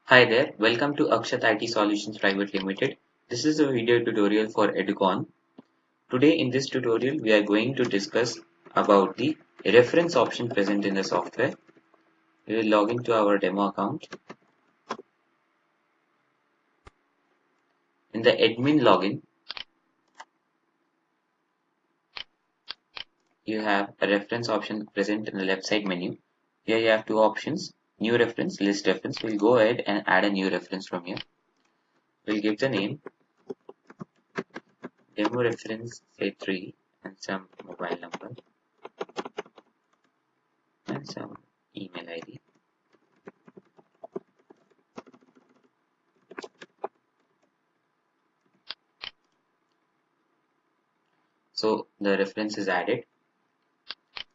Hi there, welcome to Akshat IT Solutions Private Limited. This is a video tutorial for EduCon. Today in this tutorial we are going to discuss about the reference option present in the software. We will log into our demo account. In the admin login, you have a reference option present in the left side menu. Here you have two options, new reference, list reference. We'll go ahead and add a new reference from here. We'll give the name demo reference say 3 and some mobile number and some email ID. So the reference is added.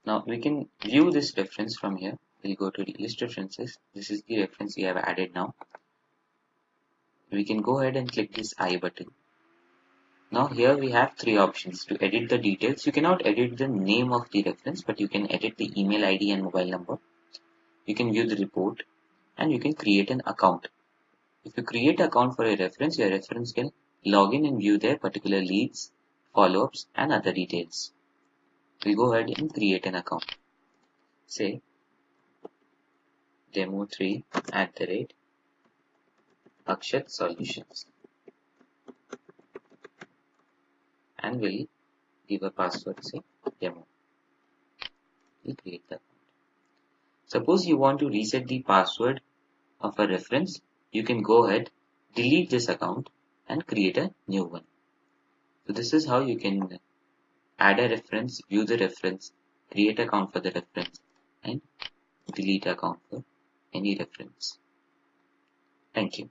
Now we can view this reference from here. We'll go to the list references. This is the reference we have added now. We can go ahead and click this I button. Now here we have three options to edit the details. You cannot edit the name of the reference, but you can edit the email ID and mobile number. You can view the report and you can create an account. If you create an account for a reference, your reference can log in and view their particular leads, follow-ups and other details. We'll go ahead and create an account. Say demo3 @Akshat Solutions, and we'll give a password, say demo. We'll create that. Suppose you want to reset the password of a reference, you can go ahead, delete this account and create a new one. So this is how you can add a reference, view the reference, create account for the reference and delete account for any reference. Thank you.